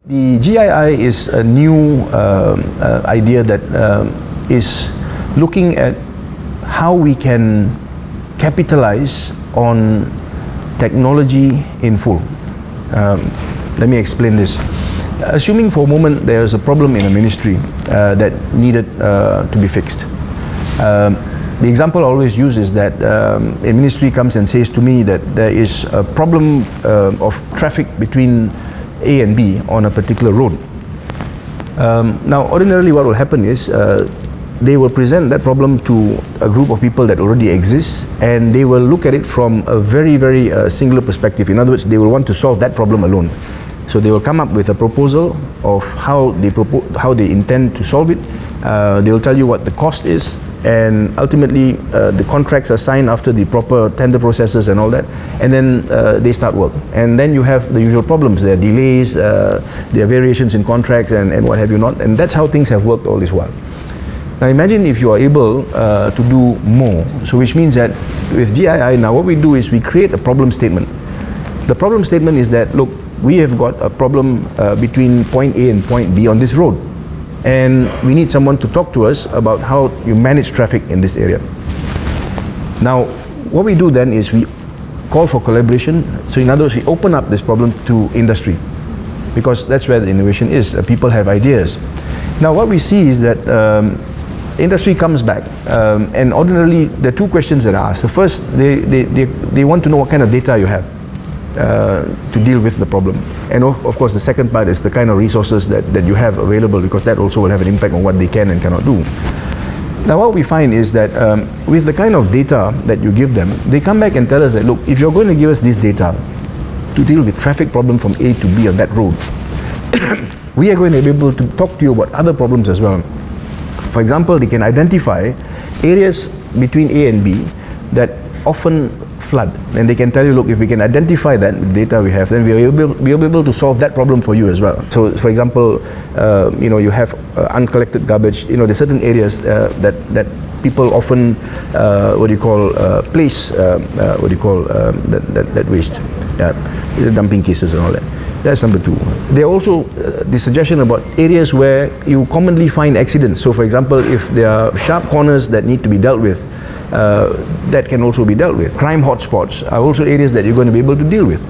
The GII is a new idea that is looking at how we can capitalize on technology in full. Let me explain this. Assuming for a moment there is a problem in a ministry that needed to be fixed. The example I always use is that a ministry comes and says to me that there is a problem of traffic between A and B on a particular road. Now ordinarily what will happen is they will present that problem to a group of people that already exists, and they will look at it from a very singular perspective. In other words, they will want to solve that problem alone. So they will come up with a proposal of how they intend to solve it. They will tell you what the cost is, and ultimately the contracts are signed after the proper tender processes and all that, and then they start work. And then you have the usual problems. There are delays, there are variations in contracts and what have you not, and that's how things have worked all this while. Now imagine if you are able to do more. So which means that with GII now what we do is we create a problem statement. The problem statement is that, look, we have got a problem between point A and point B on this road, and we need someone to talk to us about how you manage traffic in this area. Now what we do then is we call for collaboration. So in other words, we open up this problem to industry, because that's where the innovation is. People have ideas. Now what we see is that industry comes back, and ordinarily there are two questions that are asked. The first, they want to know what kind of data you have to deal with the problem, and of course the second part is the kind of resources that you have available, because that also will have an impact on what they can and cannot do. Now what we find is that with the kind of data that you give them, they come back and tell us that, look, if you're going to give us this data to deal with traffic problem from A to B on that road, we are going to be able to talk to you about other problems as well. For example, they can identify areas between A and B that often flood, and they can tell you, look, if we can identify that with data we have, then we'll be able to solve that problem for you as well. So for example, you have uncollected garbage. There's certain areas that people often place that waste, dumping cases and all that. That's number two. There are also the suggestion about areas where you commonly find accidents. So for example, if there are sharp corners that need to be dealt with, that can also be dealt with. Crime hotspots are also areas that you're going to be able to deal with.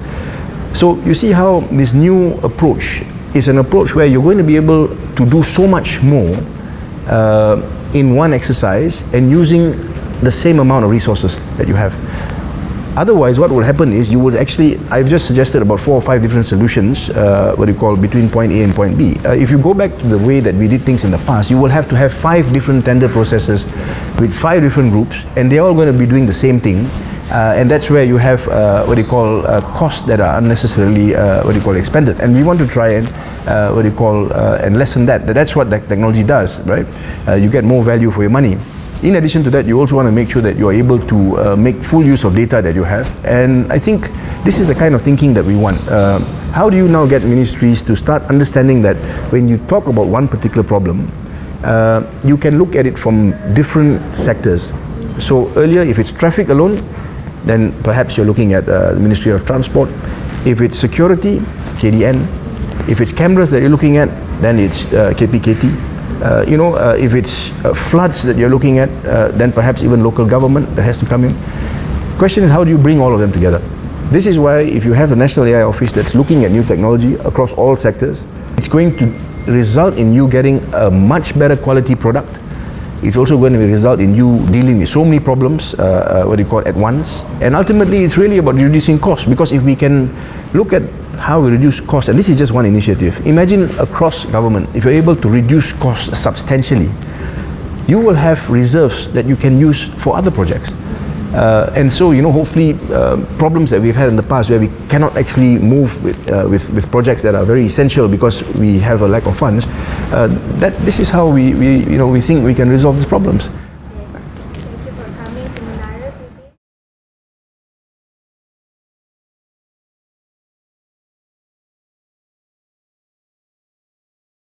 So you see how this new approach is an approach where you're going to be able to do so much more in one exercise and using the same amount of resources that you have. Otherwise, what will happen is you would actually, I've just suggested about 4 or 5 different solutions, between point A and point B. If you go back to the way that we did things in the past, you will have to have 5 different tender processes with 5 different groups, and they're all going to be doing the same thing. And that's where you have costs that are unnecessarily expended. And we want to try and and lessen that. That's what that technology does, right? You get more value for your money. In addition to that, you also want to make sure that you are able to make full use of data that you have. And I think this is the kind of thinking that we want. How do you now get ministries to start understanding that when you talk about one particular problem, you can look at it from different sectors. So earlier, if it's traffic alone, then perhaps you're looking at the Ministry of Transport. If it's security, KDN. If it's cameras that you're looking at, then it's KPKT. If it's floods that you're looking at, then perhaps even local government that has to come in. Question is, how do you bring all of them together? This is why if you have a National AI Office that's looking at new technology across all sectors, it's going to result in you getting a much better quality product. It's also going to result in you dealing with so many problems at once. And ultimately, it's really about reducing costs, because if we can look at how we reduce costs, and this is just one initiative. Imagine across government, if you're able to reduce costs substantially, you will have reserves that you can use for other projects. And so, hopefully problems that we've had in the past where we cannot actually move with projects that are very essential because we have a lack of funds, this is how we think we can resolve these problems.